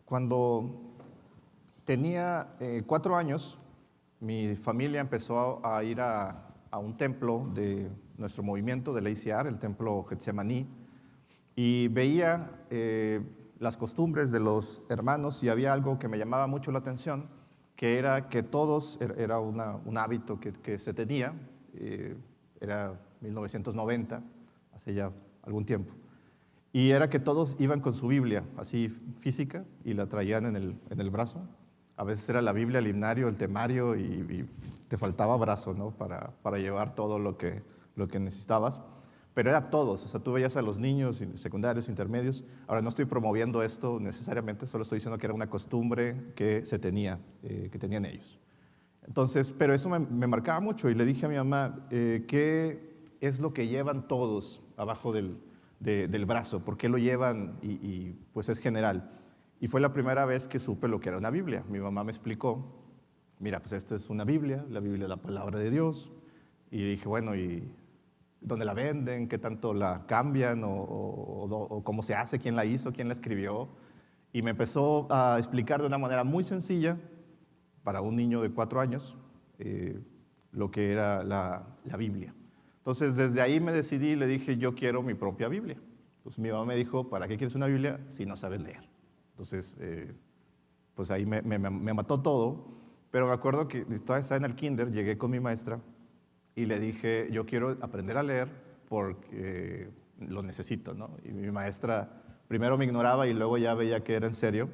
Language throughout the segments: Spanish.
Cuando tenía 4 años, mi familia empezó a ir a un templo de nuestro movimiento, de la ICR, el templo Getsemaní, y veía las costumbres de los hermanos y había algo que me llamaba mucho la atención, que era que todos, era un hábito que se tenía, era 1990, hace ya algún tiempo, y era que todos iban con su Biblia, así física, y la traían en el brazo. A veces era la Biblia, el himnario, el temario, y te faltaba brazo, ¿no? para llevar todo lo que necesitabas. Pero era todos, o sea, tú veías a los niños secundarios, intermedios. Ahora, no estoy promoviendo esto necesariamente, solo estoy diciendo que era una costumbre que se tenía, que tenían ellos. Entonces, pero eso me marcaba mucho y le dije a mi mamá, ¿qué es lo que llevan todos abajo del brazo? ¿Por qué lo llevan? Y pues es general. Y fue la primera vez que supe lo que era una Biblia. Mi mamá me explicó, mira, pues esta es una Biblia, la Biblia es la palabra de Dios. Y dije, bueno, ¿y dónde la venden? ¿Qué tanto la cambian? ¿O cómo se hace? ¿Quién la hizo? ¿Quién la escribió? Y me empezó a explicar de una manera muy sencilla, para un niño de 4 años, lo que era la Biblia. Entonces, desde ahí me decidí y le dije, yo quiero mi propia Biblia. Pues mi mamá me dijo, ¿para qué quieres una Biblia si no sabes leer? Entonces, pues ahí me mató todo, pero me acuerdo que todavía estaba en el kinder, llegué con mi maestra y le dije, yo quiero aprender a leer porque lo necesito, ¿no? Y mi maestra primero me ignoraba y luego ya veía que era en serio.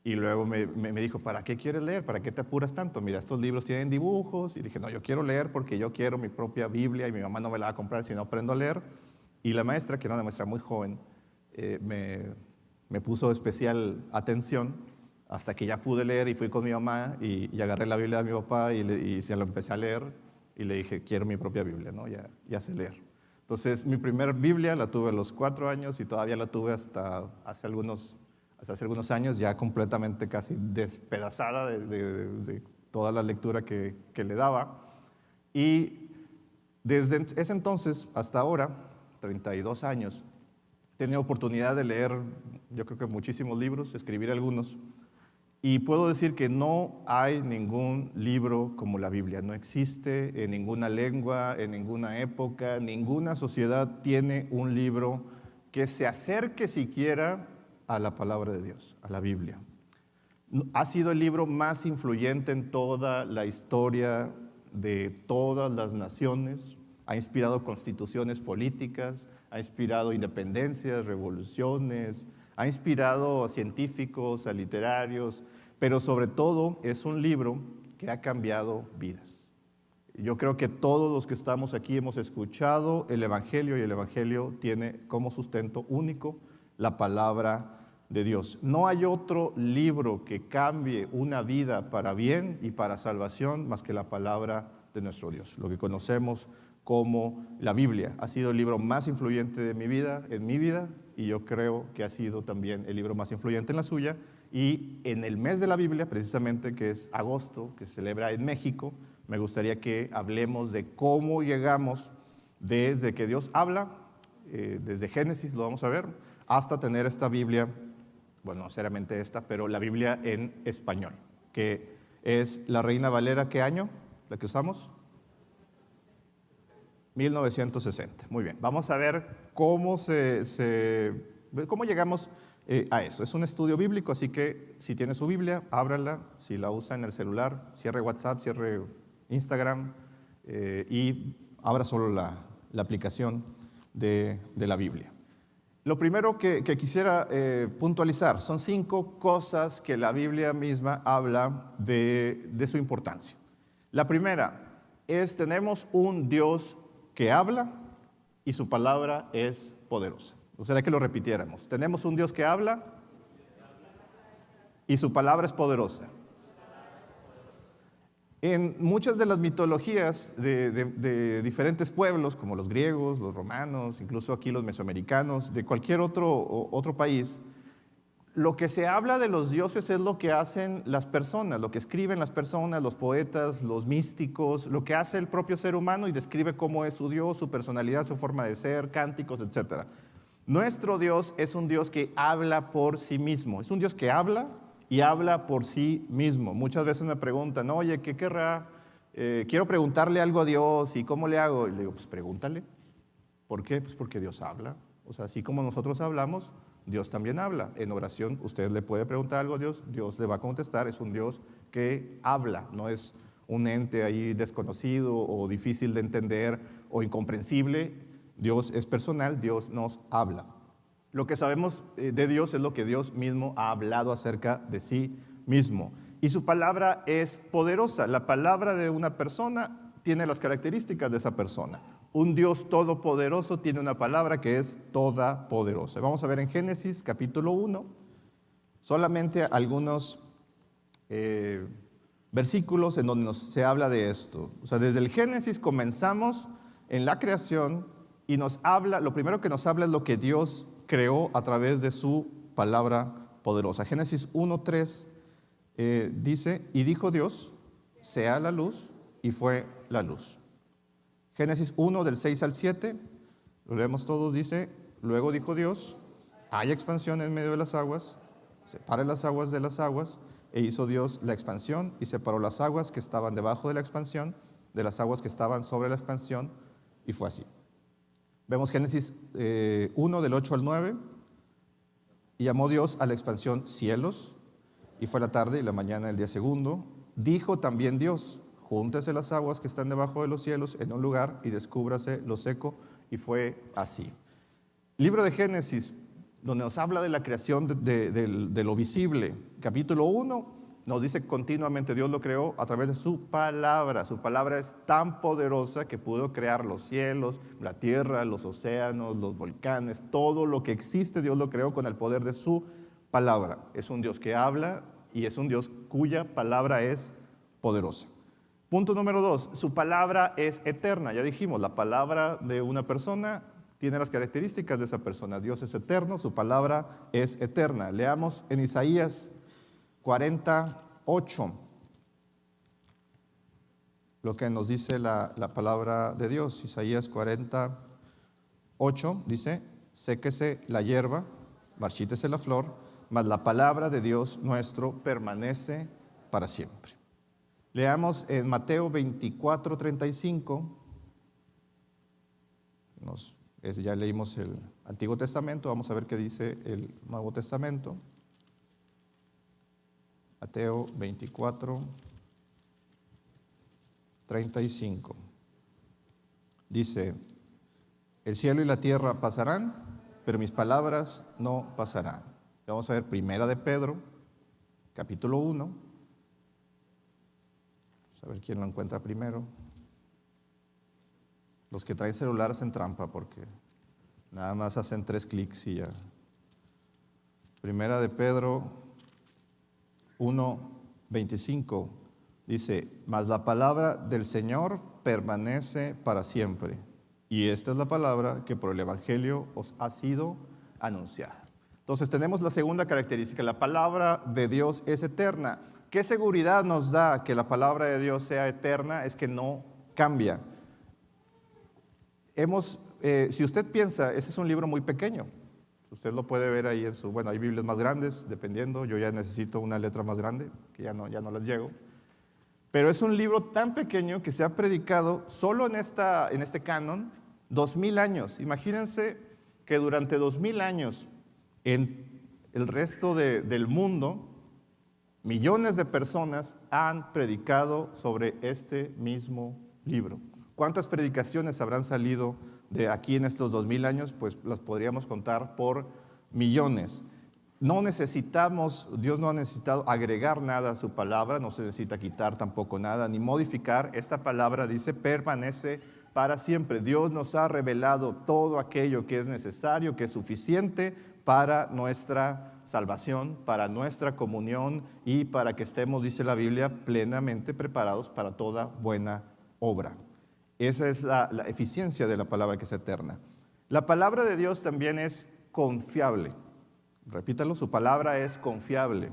Y luego me dijo, ¿para qué quieres leer? ¿Para qué te apuras tanto? Mira, estos libros tienen dibujos. Y dije, no, yo quiero leer porque yo quiero mi propia Biblia y mi mamá no me la va a comprar si no aprendo a leer. Y la maestra, que era una maestra muy joven, me puso especial atención hasta que ya pude leer y fui con mi mamá y agarré la Biblia de mi papá y se lo empecé a leer y le dije, quiero mi propia Biblia, ¿no? Ya sé leer. Entonces, mi primer Biblia la tuve a los 4 años y todavía la tuve hasta hace algunos años, ya completamente casi despedazada de toda la lectura que le daba. Y desde ese entonces hasta ahora, 32 años, he tenido oportunidad de leer, yo creo que muchísimos libros, escribir algunos, y puedo decir que no hay ningún libro como la Biblia. No existe en ninguna lengua, en ninguna época, ninguna sociedad tiene un libro que se acerque siquiera a la palabra de Dios, a la Biblia. Ha sido el libro más influyente en toda la historia de todas las naciones. Ha inspirado constituciones políticas, ha inspirado independencias, revoluciones, ha inspirado a científicos, a literarios, pero sobre todo es un libro que ha cambiado vidas. Yo creo que todos los que estamos aquí hemos escuchado el Evangelio y el Evangelio tiene como sustento único la palabra de Dios. No hay otro libro que cambie una vida para bien y para salvación más que la palabra de nuestro Dios, lo que conocemos como la Biblia. Ha sido el libro más influyente de mi vida, y yo creo que ha sido también el libro más influyente en la suya. Y en el mes de la Biblia, precisamente, que es agosto, que se celebra en México, me gustaría que hablemos de cómo llegamos desde que Dios habla, desde Génesis, lo vamos a ver, hasta tener esta Biblia, bueno, no necesariamente esta, pero la Biblia en español, que es la Reina Valera, ¿qué año? ¿La que usamos? 1960. Muy bien, vamos a ver cómo llegamos a eso. Es un estudio bíblico, así que si tiene su Biblia, ábrala. Si la usa en el celular, cierre WhatsApp, cierre Instagram y abra solo la aplicación de la Biblia. Lo primero que quisiera puntualizar son 5 cosas que la Biblia misma habla de su importancia. La primera es, tenemos un Dios que habla y su palabra es poderosa. Gustaría que lo repitiéramos. Tenemos un Dios que habla y su palabra es poderosa. En muchas de las mitologías de diferentes pueblos, como los griegos, los romanos, incluso aquí los mesoamericanos, de cualquier otro país, lo que se habla de los dioses es lo que hacen las personas, lo que escriben las personas, los poetas, los místicos, lo que hace el propio ser humano y describe cómo es su Dios, su personalidad, su forma de ser, cánticos, etc. Nuestro Dios es un Dios que habla por sí mismo. Es un Dios que habla y habla por sí mismo. Muchas veces me preguntan, oye, ¿qué querrá? Quiero preguntarle algo a Dios y ¿cómo le hago? Y le digo, pues pregúntale. ¿Por qué? Pues porque Dios habla. O sea, así como nosotros hablamos, Dios también habla. En oración usted le puede preguntar algo a Dios, Dios le va a contestar. Es un Dios que habla, no es un ente ahí desconocido o difícil de entender o incomprensible. Dios es personal, Dios nos habla. Lo que sabemos de Dios es lo que Dios mismo ha hablado acerca de sí mismo. Y su palabra es poderosa. La palabra de una persona tiene las características de esa persona. Un Dios todopoderoso tiene una palabra que es todopoderosa. Vamos a ver en Génesis capítulo 1, solamente algunos versículos en donde se habla de esto. O sea, desde el Génesis comenzamos en la creación y nos habla, lo primero que nos habla es lo que Dios creó a través de su palabra poderosa. Génesis 1:3 dice, y dijo Dios, sea la luz, y fue la luz. Génesis 1 del 6 al 7, lo leemos todos, dice, luego dijo Dios, hay expansión en medio de las aguas, separe las aguas de las aguas, e hizo Dios la expansión y separó las aguas que estaban debajo de la expansión de las aguas que estaban sobre la expansión, y fue así. Vemos Génesis 1 del 8 al 9, y llamó Dios a la expansión cielos, y fue la tarde y la mañana del día segundo. Dijo también Dios, júntese las aguas que están debajo de los cielos en un lugar y descúbrase lo seco, y fue así. Libro de Génesis, donde nos habla de la creación de lo visible. Capítulo 1 nos dice continuamente Dios lo creó a través de su palabra. Su palabra es tan poderosa que pudo crear los cielos, la tierra, los océanos, los volcanes, todo lo que existe Dios lo creó con el poder de su palabra. Es un Dios que habla y es un Dios cuya palabra es poderosa. Punto número 2, su palabra es eterna. Ya dijimos, la palabra de una persona tiene las características de esa persona. Dios es eterno, su palabra es eterna. Leamos en Isaías 48 lo que nos dice la palabra de Dios. Isaías 48 dice, séquese la hierba, marchítese la flor, mas la palabra de Dios nuestro permanece para siempre. Leamos en Mateo 24:35. Ya leímos el Antiguo Testamento, vamos a ver qué dice el Nuevo Testamento. Mateo 24:35. Dice, el cielo y la tierra pasarán, pero mis palabras no pasarán. Vamos a ver Primera de Pedro, capítulo 1. Vamos a ver quién lo encuentra primero. Los que traen celular hacen trampa porque nada más hacen 3 clics y ya. Primera de Pedro 1:25 dice, mas la palabra del Señor permanece para siempre. Y esta es la palabra que por el Evangelio os ha sido anunciada. Entonces tenemos la segunda característica, la palabra de Dios es eterna. ¿Qué seguridad nos da que la palabra de Dios sea eterna? Es que no cambia. Si usted piensa, ese es un libro muy pequeño. Usted lo puede ver ahí bueno, hay Biblias más grandes, dependiendo. Yo ya necesito una letra más grande, que ya no las llego. Pero es un libro tan pequeño que se ha predicado solo en este canon 2000 años. Imagínense que durante 2000 años en el resto del mundo, millones de personas han predicado sobre este mismo libro. ¿Cuántas predicaciones habrán salido de aquí en estos 2000 años? Pues las podríamos contar por millones. Dios no ha necesitado agregar nada a su palabra, no se necesita quitar tampoco nada, ni modificar. Esta palabra dice, permanece para siempre. Dios nos ha revelado todo aquello que es necesario, que es suficiente para nuestra salvación, para nuestra comunión y para que estemos, dice la Biblia, plenamente preparados para toda buena obra. Esa es la eficiencia de la palabra que es eterna. La palabra de Dios también es confiable. Repítalo, su palabra es confiable.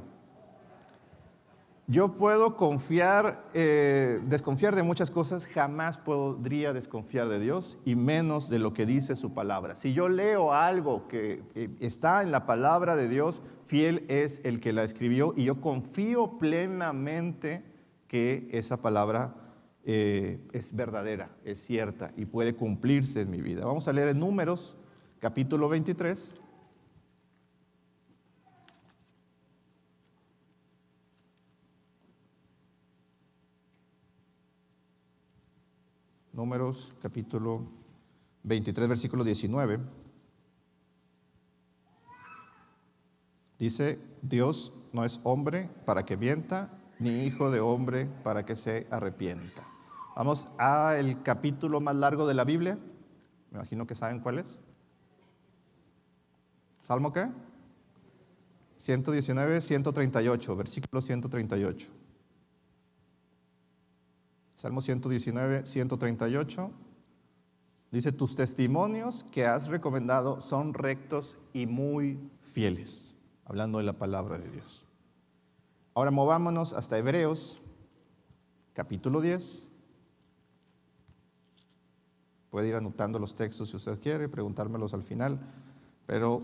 Yo puedo desconfiar de muchas cosas, jamás podría desconfiar de Dios y menos de lo que dice su palabra. Si yo leo algo que está en la palabra de Dios, fiel es el que la escribió y yo confío plenamente que esa palabra es verdadera, es cierta y puede cumplirse en mi vida. Vamos a leer en Números, capítulo 23. Números capítulo 23, versículo 19. Dice, Dios no es hombre para que mienta, ni hijo de hombre para que se arrepienta. Vamos al capítulo más largo de la Biblia. Me imagino que saben cuál es. ¿Salmo qué? 119, 138, versículo 138. Salmo 119, 138, dice, tus testimonios que has recomendado son rectos y muy fieles, hablando de la palabra de Dios. Ahora movámonos hasta Hebreos, capítulo 10. Puede ir anotando los textos si usted quiere, preguntármelos al final, pero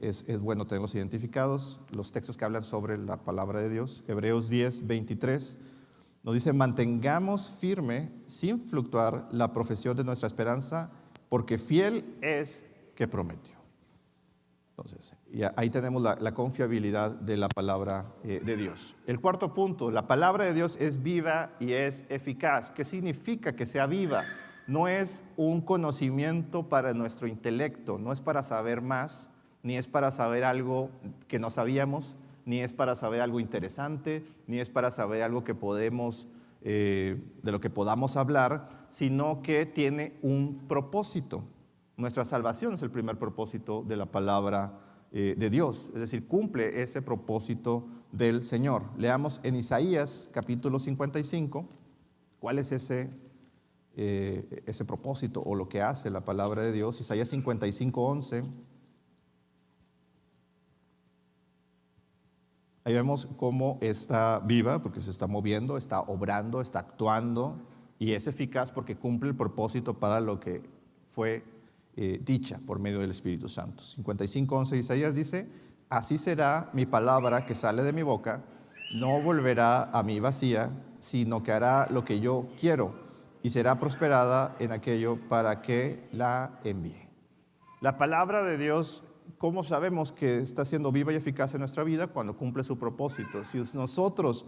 es bueno tenerlos identificados, los textos que hablan sobre la palabra de Dios. Hebreos 10, 23. Nos dice, mantengamos firme, sin fluctuar, la profesión de nuestra esperanza, porque fiel es que prometió. Entonces, y ahí tenemos la confiabilidad de la palabra de Dios. El cuarto punto, la palabra de Dios es viva y es eficaz. ¿Qué significa que sea viva? No es un conocimiento para nuestro intelecto, no es para saber más, ni es para saber algo que no sabíamos, ni es para saber algo interesante, ni es para saber algo que podemos, de lo que podamos hablar, sino que tiene un propósito. Nuestra salvación es el primer propósito de la palabra de Dios, es decir, cumple ese propósito del Señor. Leamos en Isaías capítulo 55, ¿cuál es ese propósito o lo que hace la palabra de Dios? Isaías 55, 11. Ahí vemos cómo está viva, porque se está moviendo, está obrando, está actuando, y es eficaz porque cumple el propósito para lo que fue dicha por medio del Espíritu Santo. 55:11 Isaías dice, así será mi palabra que sale de mi boca, no volverá a mí vacía, sino que hará lo que yo quiero, y será prosperada en aquello para que la envíe. La palabra de Dios, ¿cómo sabemos que está siendo viva y eficaz en nuestra vida? Cuando cumple su propósito. Si nosotros,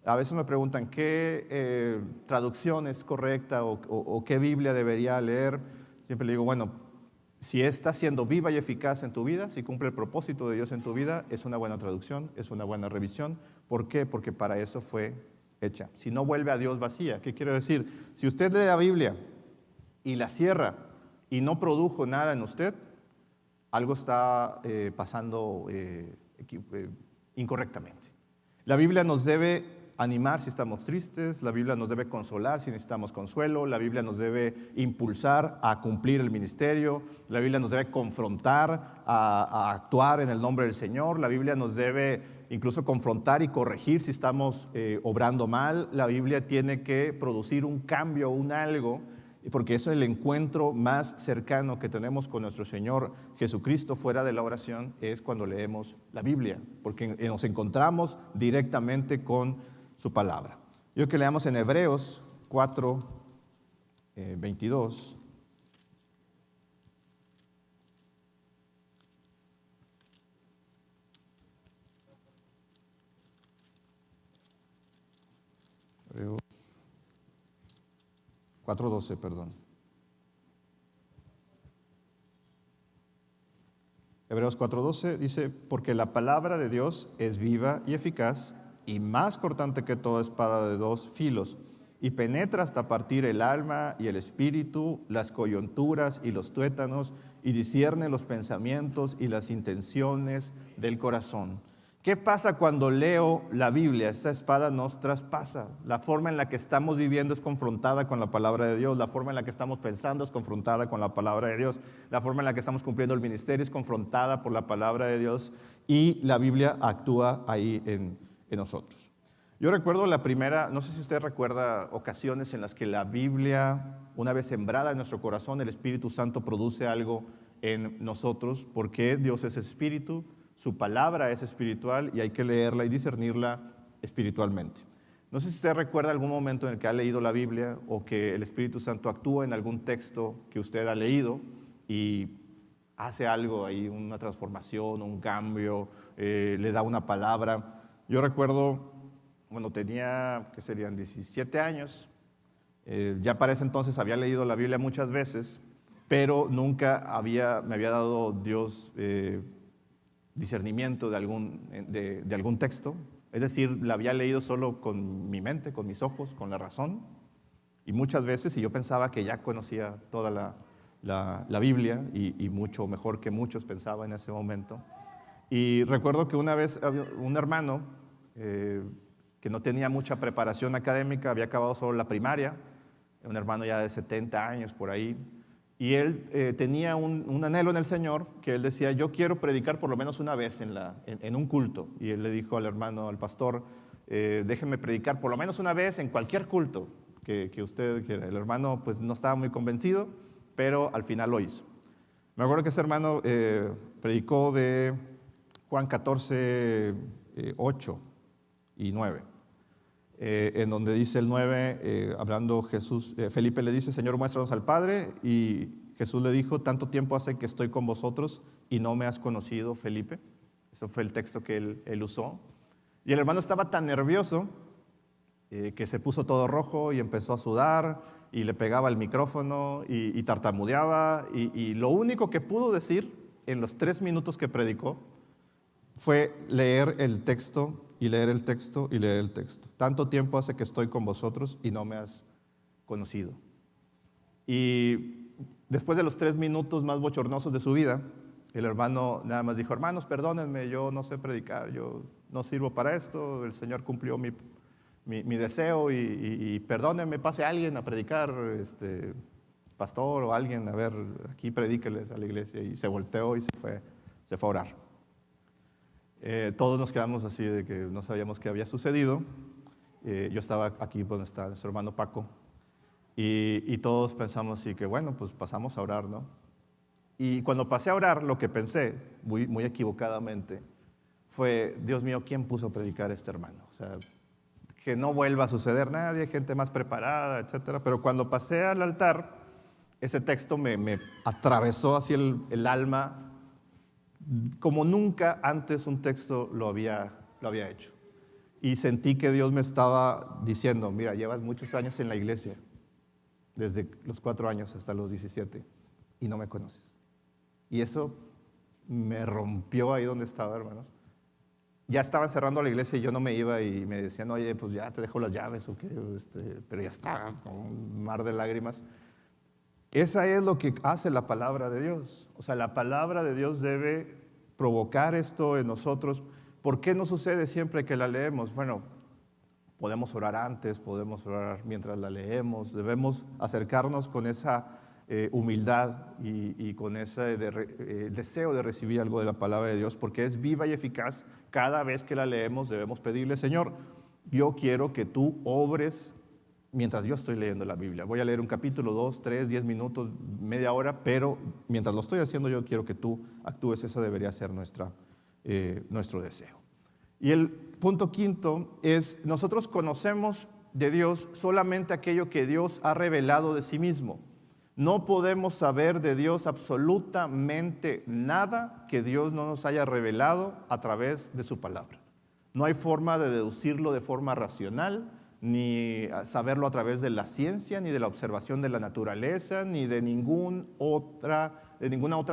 a veces me preguntan qué traducción es correcta o qué Biblia debería leer, siempre le digo, bueno, si está siendo viva y eficaz en tu vida, si cumple el propósito de Dios en tu vida, es una buena traducción, es una buena revisión. ¿Por qué? Porque para eso fue hecha. Si no vuelve a Dios vacía, ¿qué quiero decir? Si usted lee la Biblia y la cierra y no produjo nada en usted, algo está pasando incorrectamente. La Biblia nos debe animar si estamos tristes, la Biblia nos debe consolar si necesitamos consuelo, la Biblia nos debe impulsar a cumplir el ministerio, la Biblia nos debe confrontar a actuar en el nombre del Señor, la Biblia nos debe incluso confrontar y corregir si estamos obrando mal, la Biblia tiene que producir un cambio, un algo, porque eso es el encuentro más cercano que tenemos con nuestro Señor Jesucristo fuera de la oración, es cuando leemos la Biblia, porque nos encontramos directamente con su palabra. Yo que leamos en Hebreos 4, 22. Hebreos 4:12, perdón. Hebreos 4:12 dice, porque la palabra de Dios es viva y eficaz y más cortante que toda espada de dos filos, y penetra hasta partir el alma y el espíritu, las coyunturas y los tuétanos, y discierne los pensamientos y las intenciones del corazón. ¿Qué pasa cuando leo la Biblia? Esta espada nos traspasa. La forma en la que estamos viviendo es confrontada con la palabra de Dios. La forma en la que estamos pensando es confrontada con la palabra de Dios. La forma en la que estamos cumpliendo el ministerio es confrontada por la palabra de Dios. Y la Biblia actúa ahí en nosotros. Yo recuerdo la primera, no sé si usted recuerda ocasiones en las que la Biblia, una vez sembrada en nuestro corazón, el Espíritu Santo produce algo en nosotros, porque Dios es espíritu, su palabra es espiritual y hay que leerla y discernirla espiritualmente. No sé si usted recuerda algún momento en el que ha leído la Biblia o que el Espíritu Santo actúa en algún texto que usted ha leído y hace algo ahí, una transformación, un cambio, le da una palabra. Yo recuerdo cuando tenía, ¿qué serían? 17 años, ya para ese entonces había leído la Biblia muchas veces, pero nunca me había dado Dios discernimiento de algún texto. Es decir, la había leído solo con mi mente, con mis ojos, con la razón. Y muchas veces, y yo pensaba que ya conocía toda la Biblia, y mucho mejor que muchos pensaba en ese momento. Y recuerdo que una vez un hermano que no tenía mucha preparación académica, había acabado solo la primaria, un hermano ya de 70 años por ahí, y él tenía un anhelo en el Señor, que él decía: yo quiero predicar por lo menos una vez en un culto. Y él le dijo al hermano, al pastor: déjeme predicar por lo menos una vez en cualquier culto que usted quiera. El hermano pues no estaba muy convencido, pero al final lo hizo. Me acuerdo que ese hermano predicó de Juan 14, 8 y 9. En donde dice el 9, hablando Jesús, Felipe le dice: Señor, muéstranos al Padre. Y Jesús le dijo: tanto tiempo hace que estoy con vosotros y no me has conocido, Felipe. Eso fue el texto que él usó. Y el hermano estaba tan nervioso que se puso todo rojo y empezó a sudar y le pegaba el micrófono y tartamudeaba. Y lo único que pudo decir en los 3 minutos que predicó fue leer el texto y leer el texto y leer el texto. Tanto tiempo hace que estoy con vosotros y no me has conocido. Y después de los 3 minutos más bochornosos de su vida, el hermano nada más dijo: hermanos, perdónenme, yo no sé predicar, yo no sirvo para esto, el Señor cumplió mi deseo y perdónenme, pase alguien a predicar, pastor o alguien, a ver, aquí predíqueles a la iglesia. Y se volteó y se fue a orar. Todos nos quedamos así de que no sabíamos qué había sucedido. Yo estaba aquí donde está nuestro hermano Paco y todos pensamos así que bueno, pues pasamos a orar, ¿no? Y cuando pasé a orar, lo que pensé, muy, muy equivocadamente, fue: Dios mío, ¿quién puso a predicar a este hermano? O sea, que no vuelva a suceder nadie, gente más preparada, etcétera. Pero cuando pasé al altar, ese texto me atravesó así el alma, como nunca antes un texto lo había hecho. Y sentí que Dios me estaba diciendo: mira, llevas muchos años en la iglesia, desde los 4 años hasta los 17, y no me conoces. Y eso me rompió ahí donde estaba, hermanos. Ya estaban cerrando la iglesia y yo no me iba, y me decían: oye, pues ya te dejo las llaves o qué, pero ya estaba con un mar de lágrimas. Esa es lo que hace la palabra de Dios. O sea, la palabra de Dios debe provocar esto en nosotros. ¿Por qué no sucede siempre que la leemos? Bueno, podemos orar antes, podemos orar mientras la leemos. Debemos acercarnos con esa humildad y con ese deseo de recibir algo de la palabra de Dios, porque es viva y eficaz. Cada vez que la leemos debemos pedirle: Señor, yo quiero que tú obres mientras yo estoy leyendo la Biblia. Voy a leer un capítulo, 2, 3, 10 minutos, media hora, pero mientras lo estoy haciendo yo quiero que tú actúes. Eso debería ser nuestro deseo. Y el punto quinto es: nosotros conocemos de Dios solamente aquello que Dios ha revelado de sí mismo. No podemos saber de Dios absolutamente nada que Dios no nos haya revelado a través de su palabra. No hay forma de deducirlo de forma racional, ni saberlo a través de la ciencia, ni de la observación de la naturaleza, ni de ninguna otra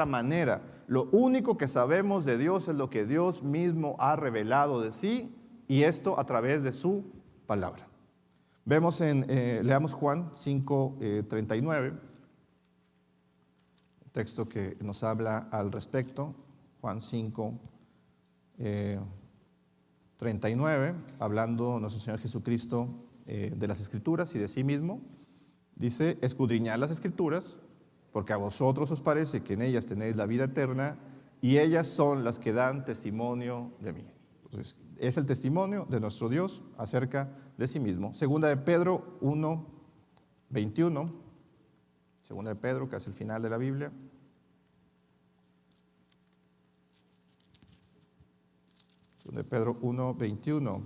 manera. Lo único que sabemos de Dios es lo que Dios mismo ha revelado de sí, y esto a través de su palabra. Leamos Juan 5:39, texto que nos habla al respecto. Juan 5:39, hablando nuestro Señor Jesucristo de las Escrituras y de sí mismo. Dice: escudriñad las Escrituras, porque a vosotros os parece que en ellas tenéis la vida eterna, y ellas son las que dan testimonio de mí. Entonces, es el testimonio de nuestro Dios acerca de sí mismo. Segunda de Pedro 1:21. Segunda de Pedro, casi el final de la Biblia. Segunda de Pedro 1:21.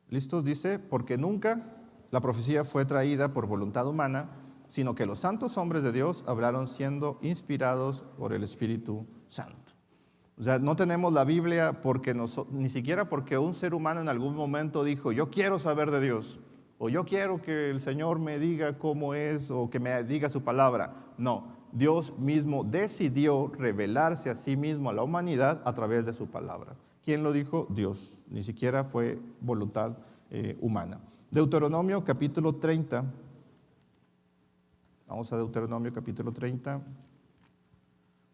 ¿Listos? Dice, porque nunca la profecía fue traída por voluntad humana, sino que los santos hombres de Dios hablaron siendo inspirados por el Espíritu Santo. O sea, no tenemos la Biblia porque ni siquiera porque un ser humano en algún momento dijo, yo quiero saber de Dios, o yo quiero que el Señor me diga cómo es, o que me diga su palabra. No, Dios mismo decidió revelarse a sí mismo a la humanidad a través de su palabra. ¿Quién lo dijo? Dios. Ni siquiera fue voluntad humana. Deuteronomio capítulo 30. Vamos a Deuteronomio capítulo 30,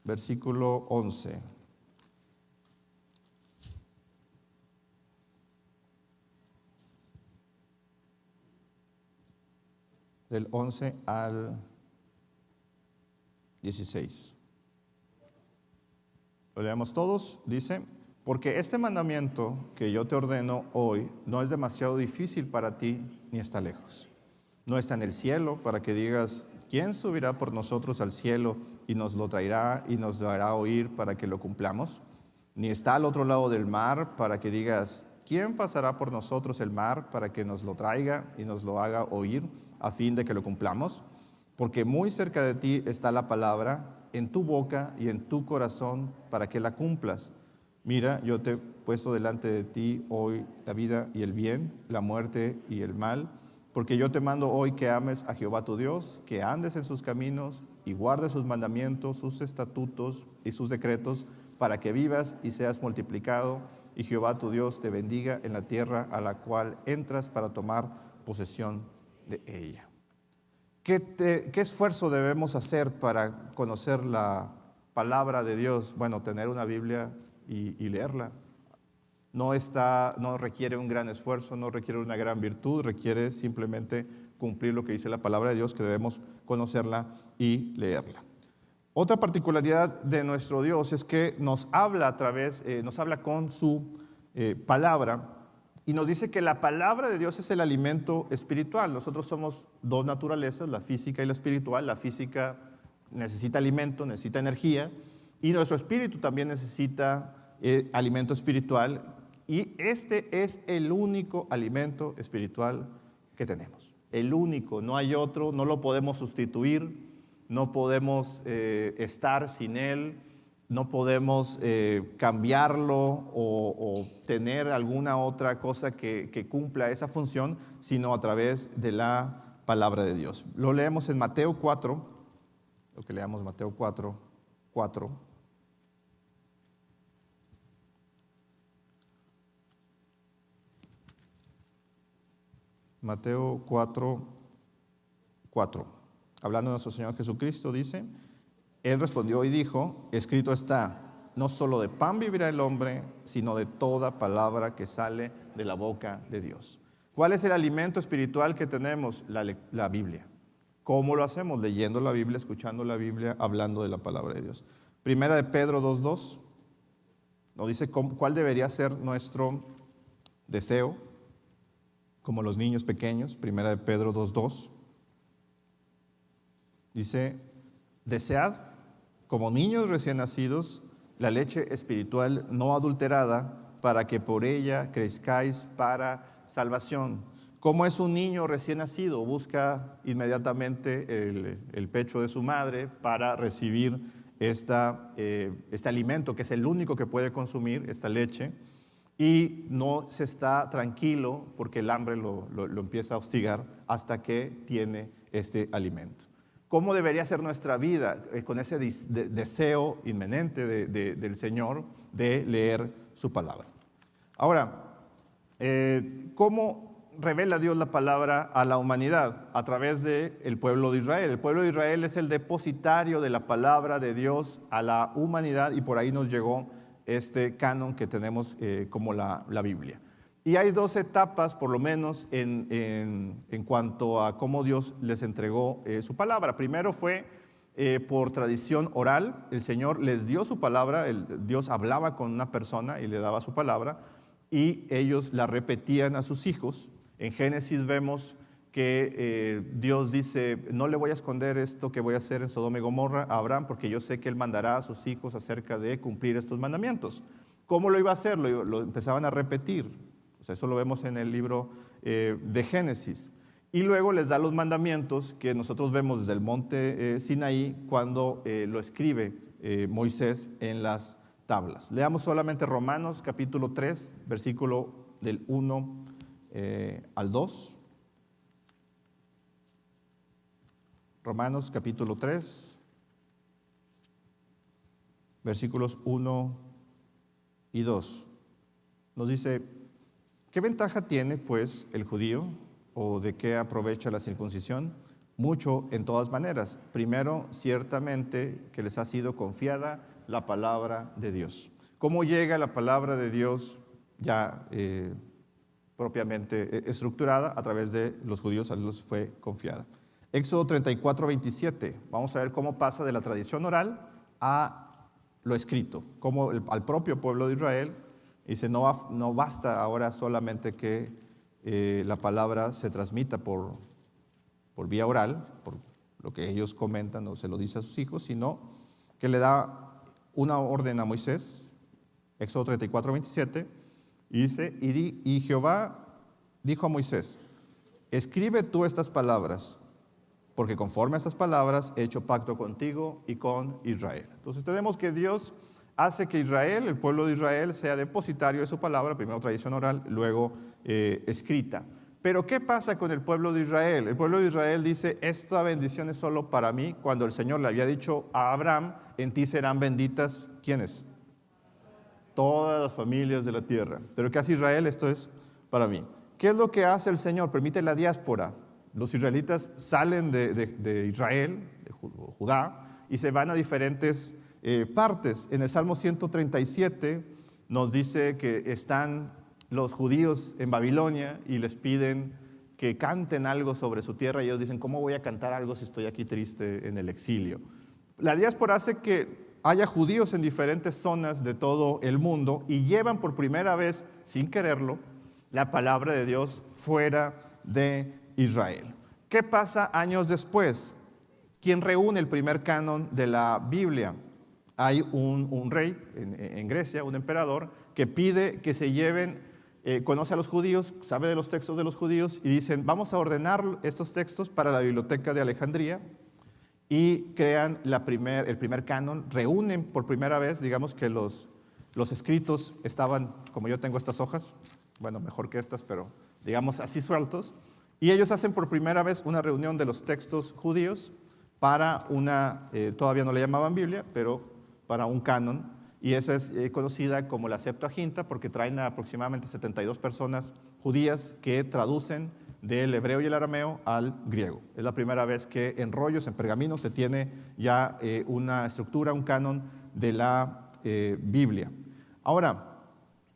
versículo 11. Del 11 al 16. Lo leemos todos. Dice, porque este mandamiento que yo te ordeno hoy no es demasiado difícil para ti, ni está lejos. No está en el cielo para que digas, ¿quién subirá por nosotros al cielo y nos lo traerá y nos lo hará oír para que lo cumplamos? Ni está al otro lado del mar para que digas, ¿quién pasará por nosotros el mar para que nos lo traiga y nos lo haga oír a fin de que lo cumplamos? Porque muy cerca de ti está la palabra, en tu boca y en tu corazón para que la cumplas. Mira, yo te he puesto delante de ti hoy la vida y el bien, la muerte y el mal, porque yo te mando hoy que ames a Jehová tu Dios, que andes en sus caminos y guardes sus mandamientos, sus estatutos y sus decretos, para que vivas y seas multiplicado, y Jehová tu Dios te bendiga en la tierra a la cual entras para tomar posesión de ella. ¿Qué esfuerzo debemos hacer para conocer la palabra de Dios? Bueno, tener una Biblia y leerla. No requiere un gran esfuerzo, no requiere una gran virtud, requiere simplemente cumplir lo que dice la palabra de Dios, que debemos conocerla y leerla. Otra particularidad de nuestro Dios es que nos habla nos habla con su palabra, y nos dice que la palabra de Dios es el alimento espiritual. Nosotros somos dos naturalezas, la física y la espiritual. La física necesita alimento, necesita energía, y nuestro espíritu también necesita alimento espiritual, y este es el único alimento espiritual que tenemos. El único, no hay otro, no lo podemos sustituir, no podemos estar sin él, no podemos cambiarlo o tener alguna otra cosa que cumpla esa función, sino a través de la palabra de Dios. Lo leemos en Mateo 4, lo que leamos Mateo 4:4. Mateo 4:4. Hablando de nuestro Señor Jesucristo, dice, Él respondió y dijo, escrito está, no solo de pan vivirá el hombre, sino de toda palabra que sale de la boca de Dios. ¿Cuál es el alimento espiritual que tenemos? La Biblia. ¿Cómo lo hacemos? Leyendo la Biblia, escuchando la Biblia, hablando de la palabra de Dios. Primera de Pedro 2:2 nos dice cuál debería ser nuestro deseo, como los niños pequeños. Primera de Pedro 2:2 dice, desead como niños recién nacidos la leche espiritual no adulterada, para que por ella crezcáis para salvación. ¿Cómo es un niño recién nacido? Busca inmediatamente el pecho de su madre para recibir este alimento, que es el único que puede consumir, esta leche, y no se está tranquilo porque el hambre lo empieza a hostigar hasta que tiene este alimento. ¿Cómo debería ser nuestra vida con ese deseo inminente del Señor de leer su palabra? Ahora, ¿cómo revela Dios la palabra a la humanidad? A través del pueblo de Israel. El pueblo de Israel es el depositario de la palabra de Dios a la humanidad, y por ahí nos llegó este canon que tenemos como la Biblia. Y hay dos etapas, por lo menos, en cuanto a cómo Dios les entregó su palabra. Primero fue por tradición oral. El Señor les dio su palabra, Dios hablaba con una persona y le daba su palabra, y ellos la repetían a sus hijos. En Génesis vemos que Dios dice: no le voy a esconder esto que voy a hacer en Sodoma y Gomorra a Abraham, porque yo sé que él mandará a sus hijos acerca de cumplir estos mandamientos. ¿Cómo lo iba a hacer? Lo empezaban a repetir. O sea, eso lo vemos en el libro de Génesis. Y luego les da los mandamientos que nosotros vemos desde el monte Sinaí, cuando lo escribe Moisés en las tablas. Leamos solamente Romanos capítulo 3, versículo del 1 al 2. Romanos capítulo 3, versículos 1 y 2. Nos dice: ¿qué ventaja tiene pues el judío, o de qué aprovecha la circuncisión? Mucho, en todas maneras. Primero, ciertamente que les ha sido confiada la palabra de Dios. ¿Cómo llega la palabra de Dios ya propiamente estructurada? A través de los judíos, a los fue confiada. Éxodo 34, 27. Vamos a ver cómo pasa de la tradición oral a lo escrito. Cómo al propio pueblo de Israel dice: no basta ahora solamente que la palabra se transmita por vía oral, por lo que ellos comentan o se lo dice a sus hijos, sino que le da una orden a Moisés. Éxodo 34, 27, y dice: y Jehová dijo a Moisés: escribe tú estas palabras, porque conforme a estas palabras he hecho pacto contigo y con Israel. Entonces tenemos que Dios hace que Israel, el pueblo de Israel, sea depositario de su palabra, primero tradición oral, luego escrita. Pero ¿qué pasa con el pueblo de Israel? El pueblo de Israel dice: esta bendición es solo para mí, cuando el Señor le había dicho a Abraham: en ti serán benditas, ¿quiénes? Todas las familias de la tierra. Pero ¿qué hace Israel? Esto es para mí. ¿Qué es lo que hace el Señor? Permite la diáspora. Los israelitas salen de Israel, de Judá, y se van a diferentes partes. En el Salmo 137 nos dice que están los judíos en Babilonia y les piden que canten algo sobre su tierra, y ellos dicen: ¿cómo voy a cantar algo si estoy aquí triste en el exilio? La diáspora hace que haya judíos en diferentes zonas de todo el mundo y llevan por primera vez, sin quererlo, la palabra de Dios fuera de Israel. ¿Qué pasa años después? ¿Quién reúne el primer canon de la Biblia? Hay un rey en Grecia, un emperador, que pide que se lleven, conoce a los judíos, sabe de los textos de los judíos, y dicen: vamos a ordenar estos textos para la biblioteca de Alejandría, y crean el primer canon. Reúnen por primera vez, digamos que los escritos estaban, como yo tengo estas hojas, bueno, mejor que estas, pero digamos así sueltos, y ellos hacen por primera vez una reunión de los textos judíos para todavía no le llamaban Biblia, pero para un canon, y esa es conocida como la Septuaginta, porque traen a aproximadamente 72 personas judías que traducen del hebreo y el arameo al griego. Es la primera vez que en rollos, en pergaminos, se tiene ya una estructura, un canon de la Biblia. Ahora,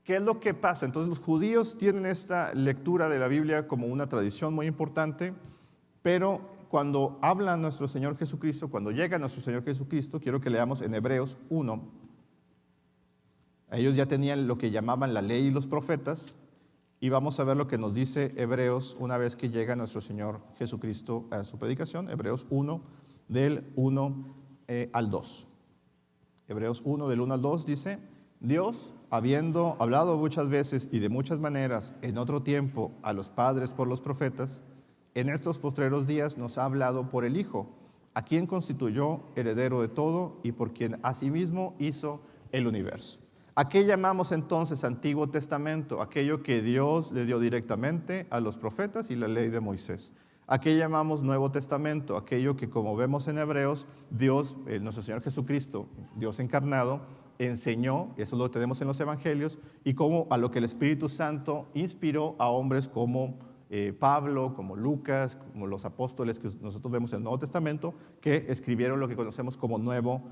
¿qué es lo que pasa? Entonces los judíos tienen esta lectura de la Biblia como una tradición muy importante, pero cuando habla nuestro Señor Jesucristo, cuando llega nuestro Señor Jesucristo, quiero que leamos en Hebreos 1. Ellos ya tenían lo que llamaban la ley y los profetas, y vamos a ver lo que nos dice Hebreos una vez que llega nuestro Señor Jesucristo a su predicación. Hebreos 1, del 1 al 2. Hebreos 1, del 1 al 2 dice: Dios, habiendo hablado muchas veces y de muchas maneras en otro tiempo a los padres por los profetas, en estos postreros días nos ha hablado por el Hijo, a quien constituyó heredero de todo y por quien asimismo hizo el universo. ¿A qué llamamos entonces Antiguo Testamento? Aquello que Dios le dio directamente a los profetas y la ley de Moisés. ¿A qué llamamos Nuevo Testamento? Aquello que, como vemos en Hebreos, Dios, nuestro Señor Jesucristo, Dios encarnado, enseñó, y eso lo tenemos en los Evangelios, y como a lo que el Espíritu Santo inspiró a hombres como Pablo, como Lucas, como los apóstoles que nosotros vemos en el Nuevo Testamento, que escribieron lo que conocemos como Nuevo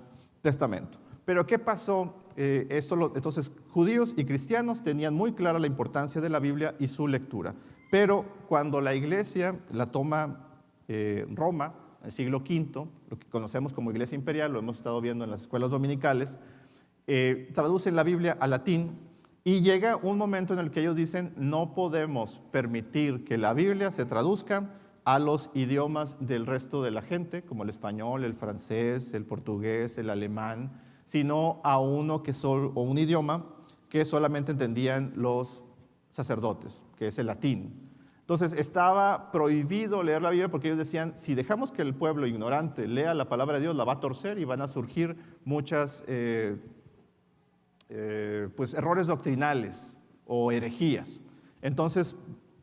Testamento. Pero ¿qué pasó? Entonces, judíos y cristianos tenían muy clara la importancia de la Biblia y su lectura. Pero cuando la iglesia la toma Roma, el siglo V, lo que conocemos como Iglesia Imperial, lo hemos estado viendo en las escuelas dominicales, traducen la Biblia al latín y llega un momento en el que ellos dicen no podemos permitir que la Biblia se traduzca a los idiomas del resto de la gente, como el español, el francés, el portugués, el alemán, sino a uno o un idioma que solamente entendían los sacerdotes, que es el latín. Entonces estaba prohibido leer la Biblia porque ellos decían, si dejamos que el pueblo ignorante lea la palabra de Dios, la va a torcer y van a surgir muchas pues errores doctrinales o herejías. Entonces,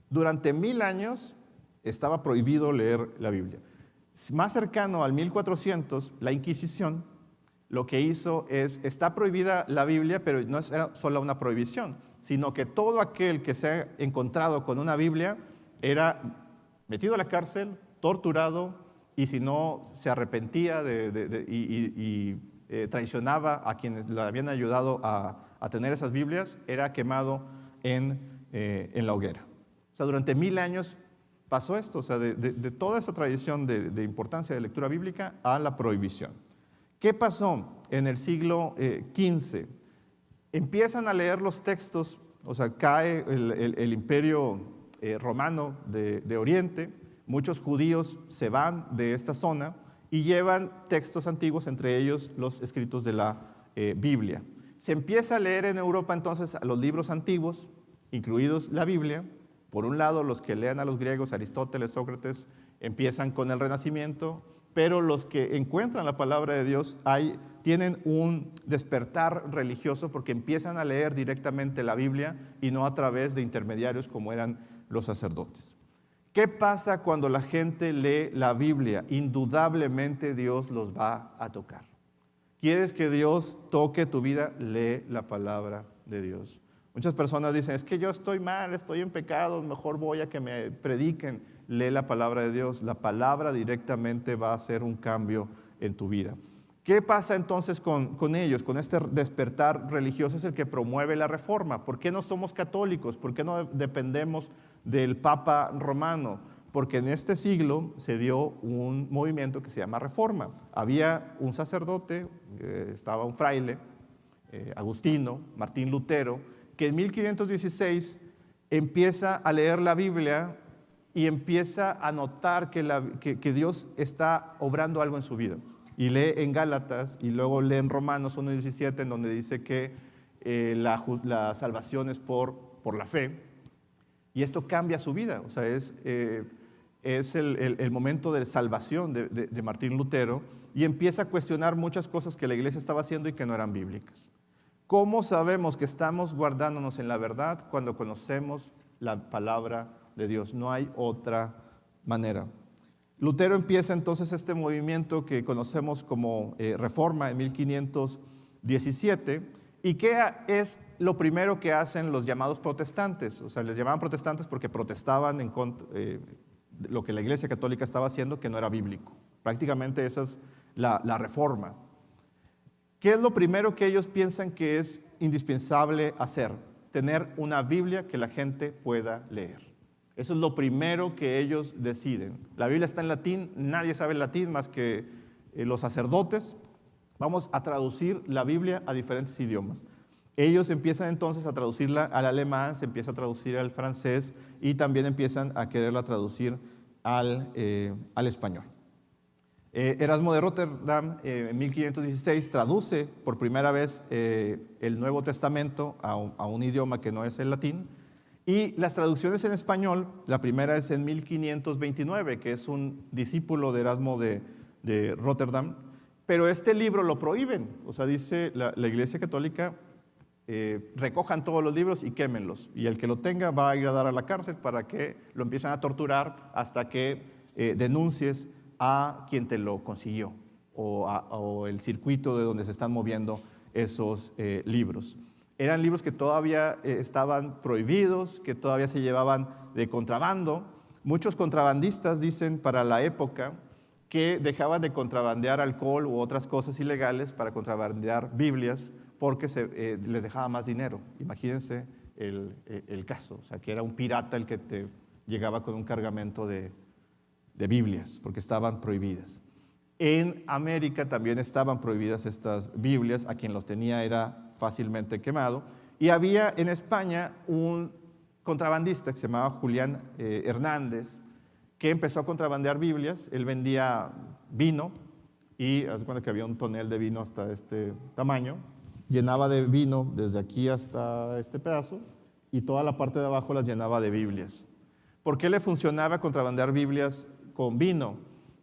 durante 1000 años estaba prohibido leer la Biblia. Más cercano al 1400, la Inquisición lo que hizo está prohibida la Biblia, pero no era solo una prohibición, sino que todo aquel que se ha encontrado con una Biblia era metido a la cárcel, torturado, y si no se arrepentía y traicionaba a quienes le habían ayudado a tener esas Biblias, era quemado en la hoguera. O sea, durante 1000 años pasó esto, o sea, de toda esa tradición de importancia de lectura bíblica a la prohibición. ¿Qué pasó en el siglo XV? Empiezan a leer los textos, o sea, cae el imperio romano de Oriente, muchos judíos se van de esta zona y llevan textos antiguos, entre ellos los escritos de la Biblia. Se empieza a leer en Europa entonces a los libros antiguos, incluidos la Biblia. Por un lado, los que lean a los griegos, Aristóteles, Sócrates, empiezan con el Renacimiento, pero los que encuentran la palabra de Dios tienen un despertar religioso porque empiezan a leer directamente la Biblia y no a través de intermediarios como eran los sacerdotes. ¿Qué pasa cuando la gente lee la Biblia? Indudablemente Dios los va a tocar. ¿Quieres que Dios toque tu vida? Lee la palabra de Dios. Muchas personas dicen, es que yo estoy mal, estoy en pecado, mejor voy a que me prediquen. Lee la palabra de Dios. La palabra directamente va a hacer un cambio en tu vida. ¿Qué pasa entonces con ellos? Con este despertar religioso es el que promueve la reforma. ¿Por qué no somos católicos? ¿Por qué no dependemos del Papa Romano? Porque en este siglo se dio un movimiento que se llama Reforma. Había un sacerdote, estaba un fraile, Agustino, Martín Lutero, que en 1516 empieza a leer la Biblia y empieza a notar que Dios está obrando algo en su vida. Y lee en Gálatas y luego lee en Romanos 1:17, en donde dice que la salvación es por la fe. Y esto cambia su vida. O sea, es el momento de salvación de Martín Lutero, y empieza a cuestionar muchas cosas que la iglesia estaba haciendo y que no eran bíblicas. ¿Cómo sabemos que estamos guardándonos en la verdad? Cuando conocemos la palabra de Dios. No hay otra manera. Lutero empieza entonces este movimiento que conocemos como Reforma en 1517. ¿Y qué es lo primero que hacen los llamados protestantes? O sea, les llamaban protestantes porque protestaban en contra lo que la Iglesia Católica estaba haciendo, que no era bíblico. Prácticamente esa es la Reforma. ¿Qué es lo primero que ellos piensan que es indispensable hacer? Tener una Biblia que la gente pueda leer. Eso es lo primero que ellos deciden. La Biblia está en latín, nadie sabe el latín más que los sacerdotes. Vamos a traducir la Biblia a diferentes idiomas. Ellos empiezan entonces a traducirla al alemán, se empieza a traducir al francés y también empiezan a quererla traducir al español. Erasmo de Rotterdam en 1516 traduce por primera vez el Nuevo Testamento a un idioma que no es el latín. Y las traducciones en español, la primera es en 1529, que es un discípulo de Erasmo de Rotterdam, pero este libro lo prohíben. O sea, dice la Iglesia Católica, recojan todos los libros y quémenlos. Y el que lo tenga va a ir a dar a la cárcel para que lo empiecen a torturar hasta que denuncies a quien te lo consiguió o el circuito de donde se están moviendo esos libros. Eran libros que todavía estaban prohibidos, que todavía se llevaban de contrabando. Muchos contrabandistas dicen para la época que dejaban de contrabandear alcohol u otras cosas ilegales para contrabandear Biblias porque les dejaba más dinero. Imagínense el caso, o sea, que era un pirata el que te llegaba con un cargamento de de Biblias, porque estaban prohibidas. En América también estaban prohibidas estas Biblias, a quien los tenía era fácilmente quemado, y había en España un contrabandista que se llamaba Julián Hernández, que empezó a contrabandear Biblias. Él vendía vino y haz de cuenta que había un tonel de vino hasta este tamaño, llenaba de vino desde aquí hasta este pedazo y toda la parte de abajo las llenaba de Biblias. ¿Por qué le funcionaba contrabandear Biblias con vino?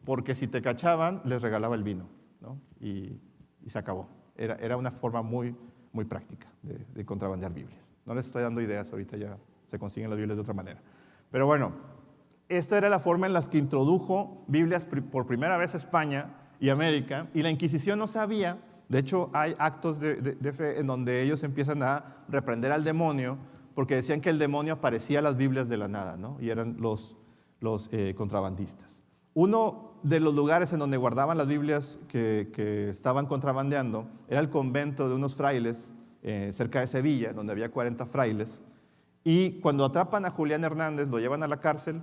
Porque si te cachaban, les regalaba el vino, ¿no? y se acabó. Era una forma muy práctica de contrabandear Biblias. No les estoy dando ideas, ahorita ya se consiguen las Biblias de otra manera. Pero bueno, esta era la forma en la que introdujo Biblias por primera vez a España y América, y la Inquisición no sabía. De hecho, hay actos de fe en donde ellos empiezan a reprender al demonio, porque decían que el demonio aparecía a las Biblias de la nada, ¿no? Y eran los contrabandistas. Uno de los lugares en donde guardaban las Biblias que estaban contrabandeando era el convento de unos frailes cerca de Sevilla, donde había 40 frailes. Y cuando atrapan a Julián Hernández, lo llevan a la cárcel,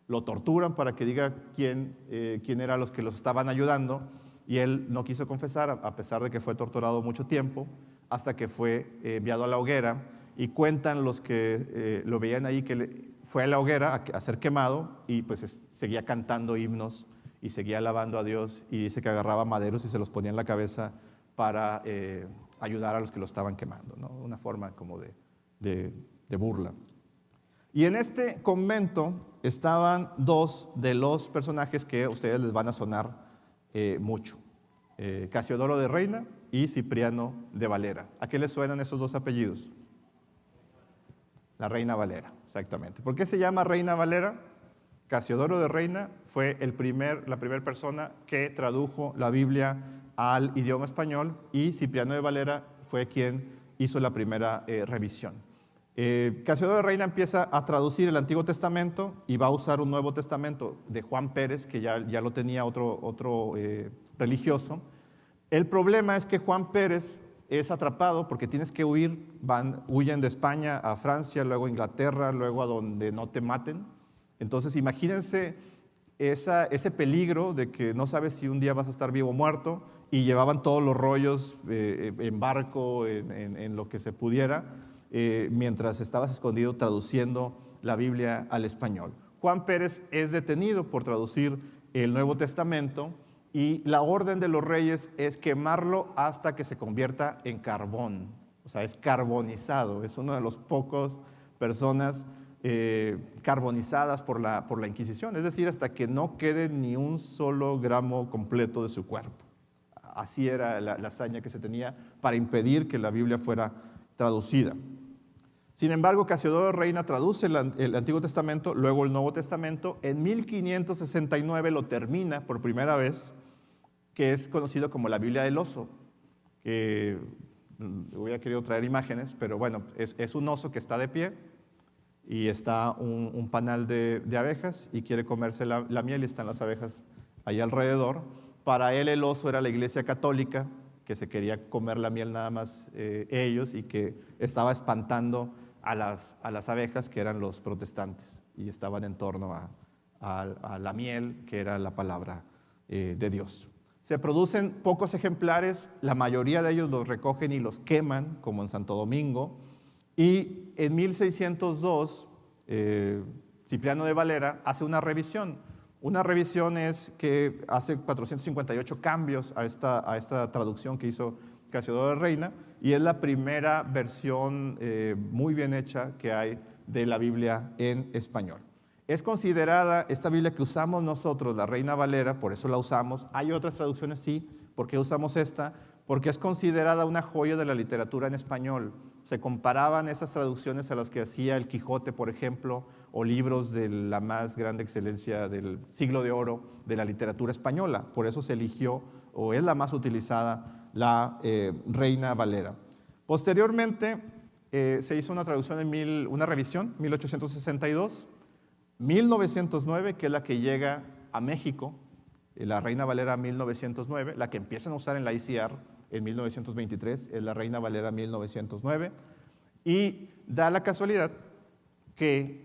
lo torturan para que diga quién eran los que los estaban ayudando, y él no quiso confesar, a pesar de que fue torturado mucho tiempo, hasta que fue enviado a la hoguera. Y cuentan los que lo veían ahí que fue a la hoguera a ser quemado, y pues seguía cantando himnos y seguía alabando a Dios, y dice que agarraba maderos y se los ponía en la cabeza para ayudar a los que lo estaban quemando, ¿no? Una forma como de burla. Y en este convento estaban dos de los personajes que a ustedes les van a sonar mucho: Casiodoro de Reina y Cipriano de Valera. ¿A qué les suenan esos dos apellidos? La Reina Valera, exactamente. ¿Por qué se llama Reina Valera? Casiodoro de Reina fue la primera persona que tradujo la Biblia al idioma español, y Cipriano de Valera fue quien hizo la primera revisión. Casiodoro de Reina empieza a traducir el Antiguo Testamento y va a usar un Nuevo Testamento de Juan Pérez, que ya lo tenía otro religioso. El problema es que Juan Pérez es atrapado porque tienes que huir, huyen de España a Francia, luego a Inglaterra, luego a donde no te maten. Entonces imagínense ese peligro de que no sabes si un día vas a estar vivo o muerto, y llevaban todos los rollos en barco, en lo que se pudiera, mientras estabas escondido traduciendo la Biblia al español. Juan Pérez es detenido por traducir el Nuevo Testamento, y la orden de los reyes es quemarlo hasta que se convierta en carbón. O sea, es carbonizado. Es una de las pocas personas carbonizadas por la Inquisición. Es decir, hasta que no quede ni un solo gramo completo de su cuerpo. Así era la hazaña que se tenía para impedir que la Biblia fuera traducida. Sin embargo, Casiodoro de Reina traduce el Antiguo Testamento, luego el Nuevo Testamento. En 1569 lo termina por primera vez, que es conocido como la Biblia del oso, que hubiera querido traer imágenes, pero bueno, es un oso que está de pie y está un panal de abejas y quiere comerse la miel, y están las abejas ahí alrededor. Para él el oso era la Iglesia Católica, que se quería comer la miel nada más ellos, y que estaba espantando a las abejas, que eran los protestantes, y estaban en torno a la miel, que era la palabra de Dios. Se producen pocos ejemplares, la mayoría de ellos los recogen y los queman, como en Santo Domingo, y en 1602 Cipriano de Valera hace una revisión. Una revisión es que hace 458 cambios a esta traducción que hizo Casiodoro de Reina, y es la primera versión muy bien hecha que hay de la Biblia en español. Es considerada esta Biblia que usamos nosotros, la Reina Valera, por eso la usamos. Hay otras traducciones, sí. ¿Por qué usamos esta? Porque es considerada una joya de la literatura en español. Se comparaban esas traducciones a las que hacía el Quijote, por ejemplo, o libros de la más grande excelencia del siglo de oro de la literatura española. Por eso se eligió, o es la más utilizada, la Reina Valera. Posteriormente se hizo una traducción, una revisión, 1862, 1909, que es la que llega a México, la Reina Valera 1909, la que empiezan a usar en la ICR en 1923, es la Reina Valera 1909, y da la casualidad que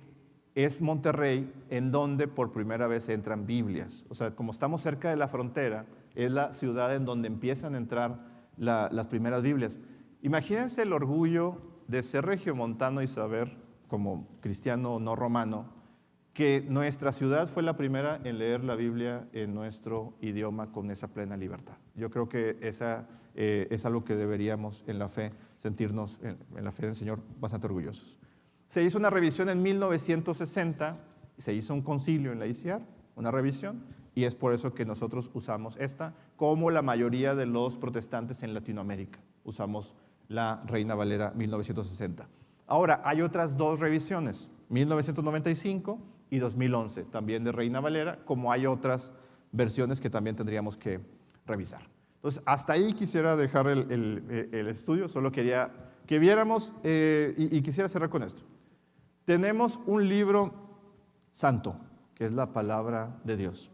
es Monterrey, en donde por primera vez entran Biblias. O sea, como estamos cerca de la frontera, es la ciudad en donde empiezan a entrar las primeras Biblias. Imagínense el orgullo de ser regiomontano y saber, como cristiano no romano, que nuestra ciudad fue la primera en leer la Biblia en nuestro idioma con esa plena libertad. Yo creo que esa es algo que deberíamos en la fe sentirnos, en la fe del Señor, bastante orgullosos. Se hizo una revisión en 1960, se hizo un concilio en la ICIAR, una revisión, y es por eso que nosotros usamos esta, como la mayoría de los protestantes en Latinoamérica. Usamos la Reina Valera 1960. Ahora, hay otras dos revisiones, 1995 y 2011, también de Reina Valera, como hay otras versiones que también tendríamos que revisar. Entonces, hasta ahí quisiera dejar el estudio, solo quería que viéramos y quisiera cerrar con esto. Tenemos un libro santo, que es la palabra de Dios.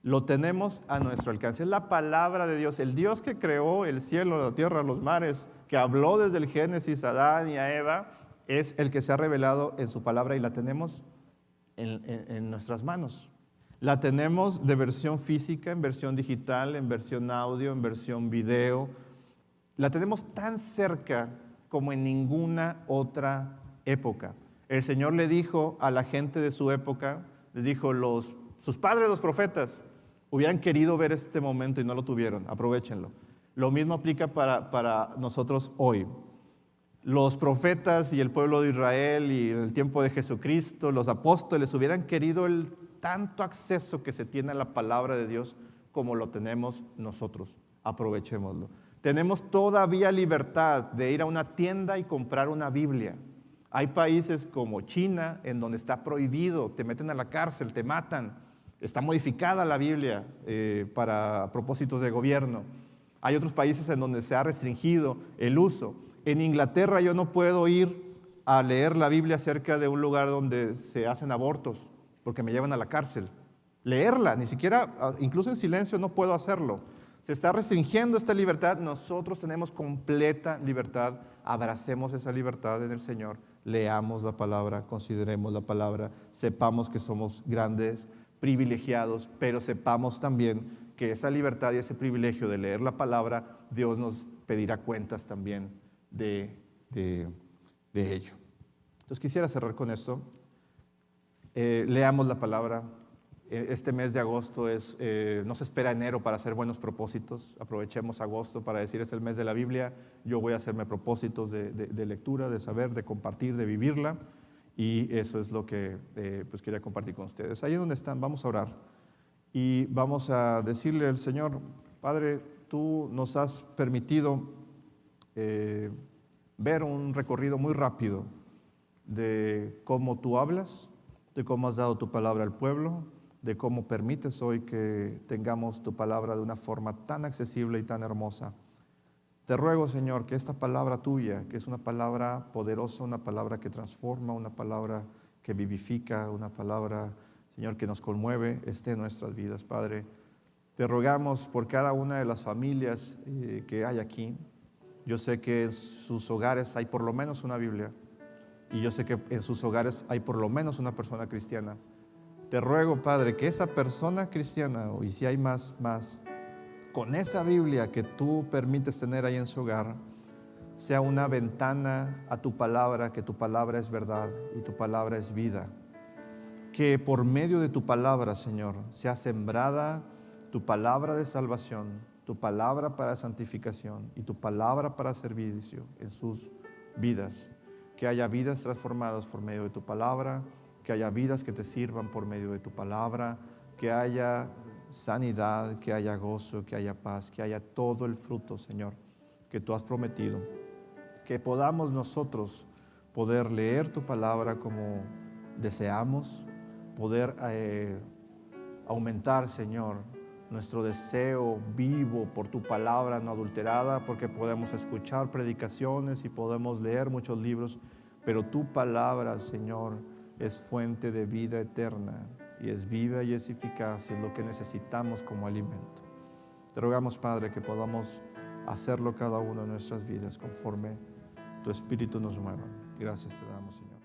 Lo tenemos a nuestro alcance, es la palabra de Dios, el Dios que creó el cielo, la tierra, los mares, que habló desde el Génesis a Adán y a Eva, es el que se ha revelado en su palabra y la tenemos en nuestras manos. La tenemos de versión física, en versión digital, en versión audio, en versión video. La tenemos tan cerca como en ninguna otra época. El Señor le dijo a la gente de su época, les dijo, sus padres, los profetas, hubieran querido ver este momento y no lo tuvieron, aprovechenlo. Lo mismo aplica para nosotros hoy. Los profetas y el pueblo de Israel y en el tiempo de Jesucristo, los apóstoles hubieran querido el tanto acceso que se tiene a la palabra de Dios como lo tenemos nosotros. Aprovechémoslo. Tenemos todavía libertad de ir a una tienda y comprar una Biblia. Hay países como China en donde está prohibido, te meten a la cárcel, te matan. Está modificada la Biblia para propósitos de gobierno. Hay otros países en donde se ha restringido el uso. En Inglaterra yo no puedo ir a leer la Biblia cerca de un lugar donde se hacen abortos, porque me llevan a la cárcel. Leerla, ni siquiera, incluso en silencio no puedo hacerlo. Se está restringiendo esta libertad, nosotros tenemos completa libertad, abracemos esa libertad en el Señor, leamos la palabra, consideremos la palabra, sepamos que somos grandes, privilegiados, pero sepamos también que esa libertad y ese privilegio de leer la palabra, Dios nos pedirá cuentas también de ello. Entonces quisiera cerrar con esto. Leamos la palabra. Este mes de agosto no se espera enero para hacer buenos propósitos. Aprovechemos agosto para decir es el mes de la Biblia. Yo voy a hacerme propósitos de lectura, de saber, de compartir, de vivirla. Y eso es lo que pues quería compartir con ustedes. Ahí donde están, vamos a orar. Y vamos a decirle al Señor, Padre, tú nos has permitido ver un recorrido muy rápido de cómo tú hablas, de cómo has dado tu palabra al pueblo, de cómo permites hoy que tengamos tu palabra de una forma tan accesible y tan hermosa. Te ruego, Señor, que esta palabra tuya, que es una palabra poderosa, una palabra que transforma, una palabra que vivifica, una palabra, Señor, que nos conmueve, esté en nuestras vidas, Padre. Te rogamos por cada una de las familias que hay aquí. Yo sé que en sus hogares hay por lo menos una Biblia y yo sé que en sus hogares hay por lo menos una persona cristiana. Te ruego, Padre, que esa persona cristiana, y si hay más, con esa Biblia que tú permites tener ahí en su hogar, sea una ventana a tu palabra, que tu palabra es verdad y tu palabra es vida. Que por medio de tu palabra, Señor, sea sembrada tu palabra de salvación, tu palabra para santificación y tu palabra para servicio en sus vidas. Que haya vidas transformadas por medio de tu palabra, que haya vidas que te sirvan por medio de tu palabra, que haya sanidad, que haya gozo, que haya paz, que haya todo el fruto, Señor, que tú has prometido. Que podamos nosotros poder leer tu palabra como deseamos, poder aumentar, Señor, nuestro deseo vivo por tu palabra no adulterada, porque podemos escuchar predicaciones y podemos leer muchos libros, pero tu palabra, Señor, es fuente de vida eterna y es viva y es eficaz y es lo que necesitamos como alimento. Te rogamos, Padre, que podamos hacerlo cada uno de nuestras vidas conforme tu Espíritu nos mueva. Gracias te damos, Señor.